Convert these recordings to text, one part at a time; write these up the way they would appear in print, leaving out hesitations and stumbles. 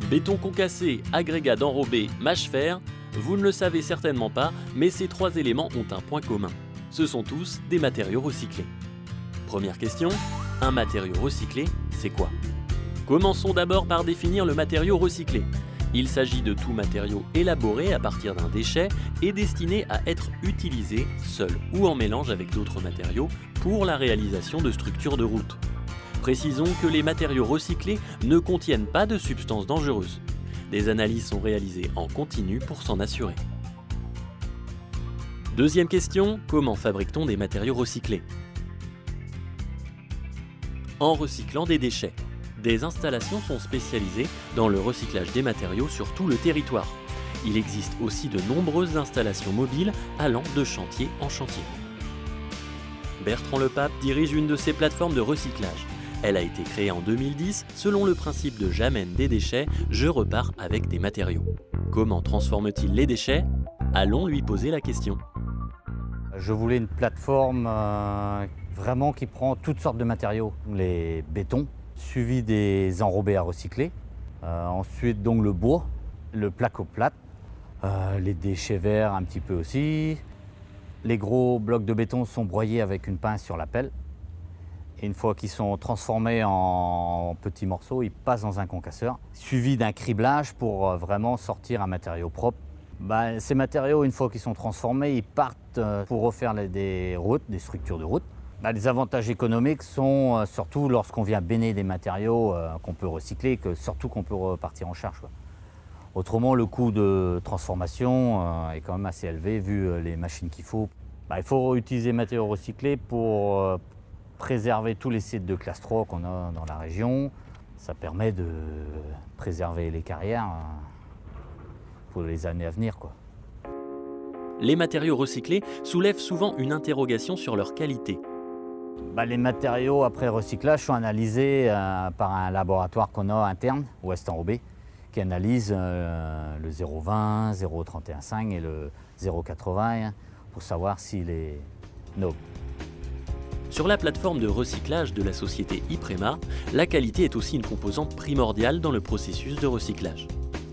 Béton concassé, agrégat d'enrobé, mâche-fer, vous ne le savez certainement pas, mais ces trois éléments ont un point commun. Ce sont tous des matériaux recyclés. Première question, un matériau recyclé, c'est quoi? Commençons d'abord par définir le matériau recyclé. Il s'agit de tout matériau élaboré à partir d'un déchet et destiné à être utilisé seul ou en mélange avec d'autres matériaux pour la réalisation de structures de route. Précisons que les matériaux recyclés ne contiennent pas de substances dangereuses. Des analyses sont réalisées en continu pour s'en assurer. Deuxième question, comment fabrique-t-on des matériaux recyclés? En recyclant des déchets. Des installations sont spécialisées dans le recyclage des matériaux sur tout le territoire. Il existe aussi de nombreuses installations mobiles allant de chantier en chantier. Bertrand Lepape dirige une de ces plateformes de recyclage. Elle a été créée en 2010 selon le principe de j'amène des déchets, je repars avec des matériaux. Comment transforme-t-il les déchets? Allons lui poser la question. Je voulais une plateforme vraiment qui prend toutes sortes de matériaux. Les bétons, suivi des enrobés à recycler. Ensuite donc le bois, le placo-plate, les déchets verts un petit peu aussi. Les gros blocs de béton sont broyés avec une pince sur la pelle. Et une fois qu'ils sont transformés en petits morceaux, ils passent dans un concasseur, suivi d'un criblage pour vraiment sortir un matériau propre. Ces matériaux, une fois qu'ils sont transformés, ils partent pour refaire des routes, des structures de route. Les avantages économiques sont surtout lorsqu'on vient bénir des matériaux qu'on peut recycler, surtout qu'on peut repartir en charge. Autrement, le coût de transformation est quand même assez élevé vu les machines qu'il faut. Il faut utiliser des matériaux recyclés pour préserver tous les sites de classe 3 qu'on a dans la région. Ça permet de préserver les carrières pour les années à venir, quoi. Les matériaux recyclés soulèvent souvent une interrogation sur leur qualité. Les matériaux après recyclage sont analysés par un laboratoire qu'on a interne, Ouest Enrobé, qui analyse le 0,20, 0,315 et le 0,80 pour savoir s'il est noble. Sur la plateforme de recyclage de la société Iprema, la qualité est aussi une composante primordiale dans le processus de recyclage.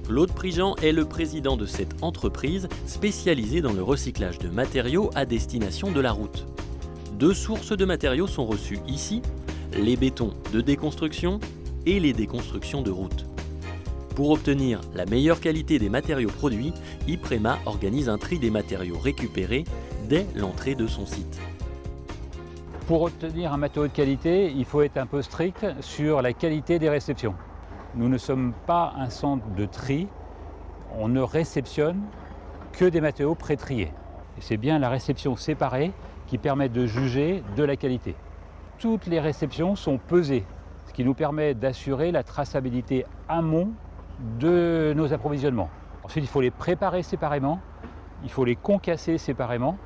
Claude Prigent est le président de cette entreprise spécialisée dans le recyclage de matériaux à destination de la route. Deux sources de matériaux sont reçues ici, les bétons de déconstruction et les déconstructions de route. Pour obtenir la meilleure qualité des matériaux produits, Iprema organise un tri des matériaux récupérés dès l'entrée de son site. Pour obtenir un matériau de qualité, il faut être un peu strict sur la qualité des réceptions. Nous ne sommes pas un centre de tri, on ne réceptionne que des matériaux pré-triés. Et c'est bien la réception séparée qui permet de juger de la qualité. Toutes les réceptions sont pesées, ce qui nous permet d'assurer la traçabilité amont de nos approvisionnements. Ensuite, il faut les préparer séparément, il faut les concasser séparément.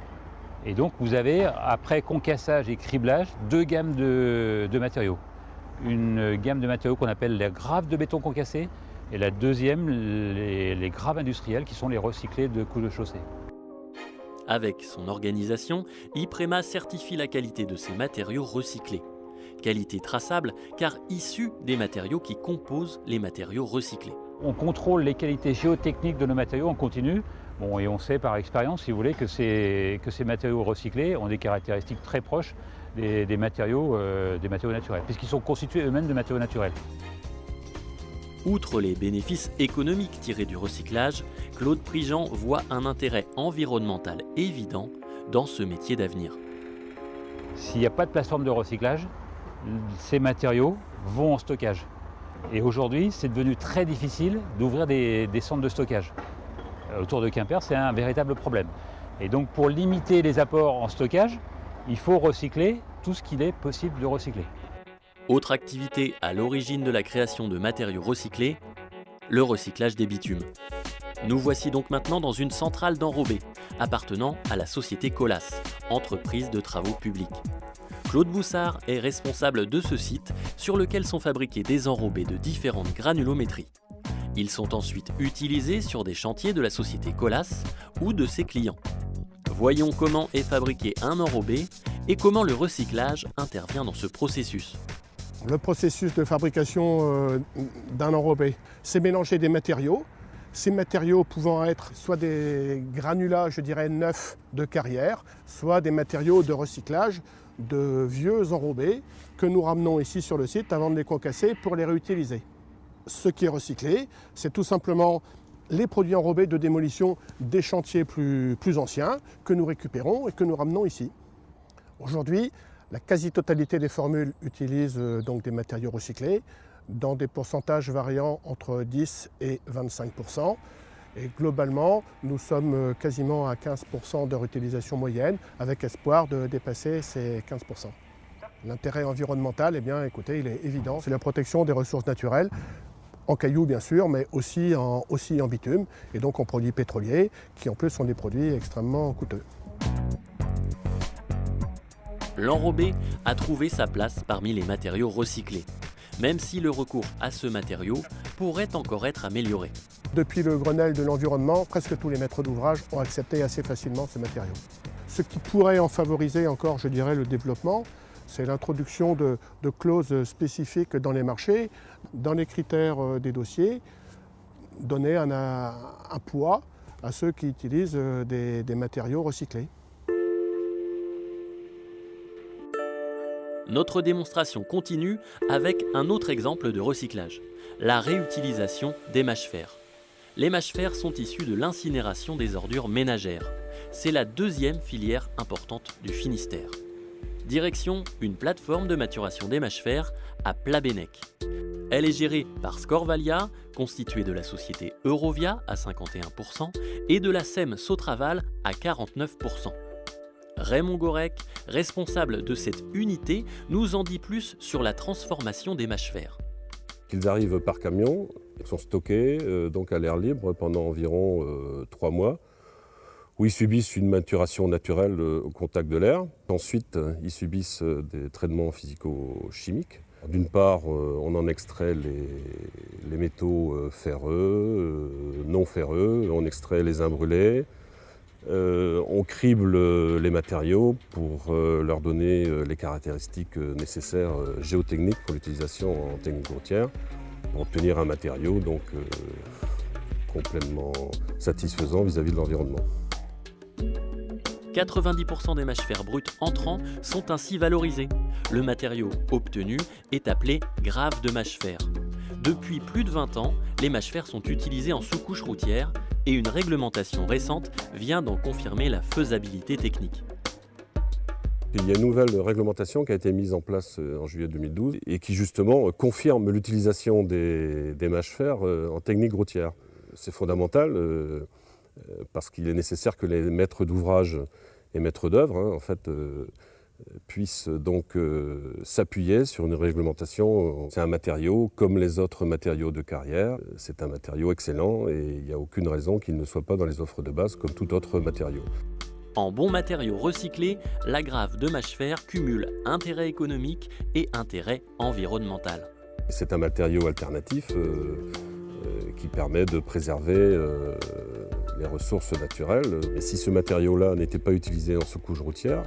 Et donc vous avez, après concassage et criblage, deux gammes de matériaux. Une gamme de matériaux qu'on appelle les graves de béton concassé et la deuxième, les graves industriels qui sont les recyclés de couches de chaussée. Avec son organisation, Iprema certifie la qualité de ses matériaux recyclés. Qualité traçable car issue des matériaux qui composent les matériaux recyclés. On contrôle les qualités géotechniques de nos matériaux en continu. Et on sait par expérience, si vous voulez, que ces matériaux recyclés ont des caractéristiques très proches des matériaux naturels, puisqu'ils sont constitués eux-mêmes de matériaux naturels. Outre les bénéfices économiques tirés du recyclage, Claude Prigent voit un intérêt environnemental évident dans ce métier d'avenir. S'il n'y a pas de plateforme de recyclage, ces matériaux vont en stockage. Et aujourd'hui, c'est devenu très difficile d'ouvrir des centres de stockage. Autour de Quimper, c'est un véritable problème. Et donc pour limiter les apports en stockage, il faut recycler tout ce qu'il est possible de recycler. Autre activité à l'origine de la création de matériaux recyclés, le recyclage des bitumes. Nous voici donc maintenant dans une centrale d'enrobés, appartenant à la société Colas, entreprise de travaux publics. Claude Boussard est responsable de ce site sur lequel sont fabriqués des enrobés de différentes granulométries. Ils sont ensuite utilisés sur des chantiers de la société Colas ou de ses clients. Voyons comment est fabriqué un enrobé et comment le recyclage intervient dans ce processus. Le processus de fabrication d'un enrobé, c'est mélanger des matériaux. Ces matériaux pouvant être soit des granulats, je dirais, neufs de carrière, soit des matériaux de recyclage de vieux enrobés que nous ramenons ici sur le site avant de les concasser pour les réutiliser. Ce qui est recyclé, c'est tout simplement les produits enrobés de démolition des chantiers plus anciens que nous récupérons et que nous ramenons ici. Aujourd'hui, la quasi-totalité des formules utilisent donc des matériaux recyclés dans des pourcentages variant entre 10 et 25%. Et globalement, nous sommes quasiment à 15% de réutilisation moyenne, avec espoir de dépasser ces 15%. L'intérêt environnemental, eh bien, écoutez, il est évident, c'est la protection des ressources naturelles, en cailloux bien sûr, mais aussi en bitume, et donc en produits pétroliers, qui en plus sont des produits extrêmement coûteux. L'enrobé a trouvé sa place parmi les matériaux recyclés, même si le recours à ce matériau pourrait encore être amélioré. Depuis le Grenelle de l'environnement, presque tous les maîtres d'ouvrage ont accepté assez facilement ces matériaux. Ce qui pourrait en favoriser encore, je dirais, le développement, c'est l'introduction de clauses spécifiques dans les marchés, dans les critères des dossiers, donner un poids à ceux qui utilisent des matériaux recyclés. Notre démonstration continue avec un autre exemple de recyclage, la réutilisation des mâches-fer. Les mâches-fer sont issus de l'incinération des ordures ménagères. C'est la deuxième filière importante du Finistère. Direction une plateforme de maturation des mâches-fer à Plabennec. Elle est gérée par Scorvalia, constituée de la société Eurovia à 51% et de la SEM Sotraval à 49%. Raymond Gorec, responsable de cette unité, nous en dit plus sur la transformation des mâches-fer. Ils arrivent par camion, ils sont stockés donc à l'air libre pendant environ 3 mois, où ils subissent une maturation naturelle au contact de l'air. Ensuite, ils subissent des traitements physico-chimiques. D'une part, on en extrait les métaux ferreux, non ferreux, on extrait les imbrûlés. On crible les matériaux pour leur donner les caractéristiques nécessaires géotechniques pour l'utilisation en technique routière, pour obtenir un matériau donc, complètement satisfaisant vis-à-vis de l'environnement. 90% des mâches-fer bruts entrants sont ainsi valorisés. Le matériau obtenu est appelé grave de mâche-fer. Depuis plus de 20 ans, les mâches-fer sont utilisés en sous-couche routière et une réglementation récente vient d'en confirmer la faisabilité technique. Il y a une nouvelle réglementation qui a été mise en place en juillet 2012 et qui justement confirme l'utilisation des mâches-fer en technique routière. C'est fondamental parce qu'il est nécessaire que les maîtres d'ouvrage et maîtres d'œuvre puissent donc s'appuyer sur une réglementation. C'est un matériau comme les autres matériaux de carrière. C'est un matériau excellent et il n'y a aucune raison qu'il ne soit pas dans les offres de base comme tout autre matériau. En bon matériau recyclé, la grave de mâche-fer cumule intérêt économique et intérêt environnemental. C'est un matériau alternatif qui permet de préserver les ressources naturelles. Et si ce matériau-là n'était pas utilisé en sous-couche routière,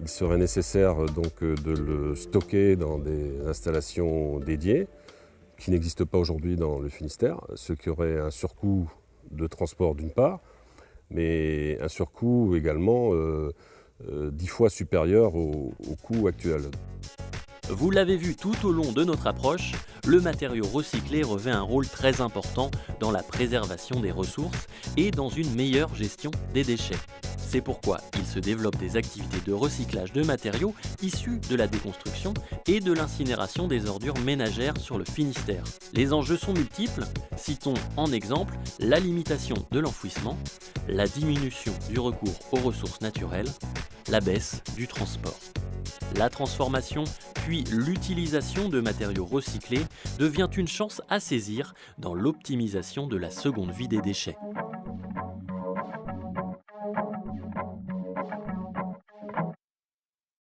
il serait nécessaire donc de le stocker dans des installations dédiées qui n'existent pas aujourd'hui dans le Finistère, ce qui aurait un surcoût de transport d'une part, mais un surcoût également 10 fois supérieur au coût actuel. Vous l'avez vu tout au long de notre approche, le matériau recyclé revêt un rôle très important dans la préservation des ressources et dans une meilleure gestion des déchets. C'est pourquoi il se développe des activités de recyclage de matériaux issus de la déconstruction et de l'incinération des ordures ménagères sur le Finistère. Les enjeux sont multiples, citons en exemple la limitation de l'enfouissement, la diminution du recours aux ressources naturelles, la baisse du transport. La transformation, puis l'utilisation de matériaux recyclés devient une chance à saisir dans l'optimisation de la seconde vie des déchets.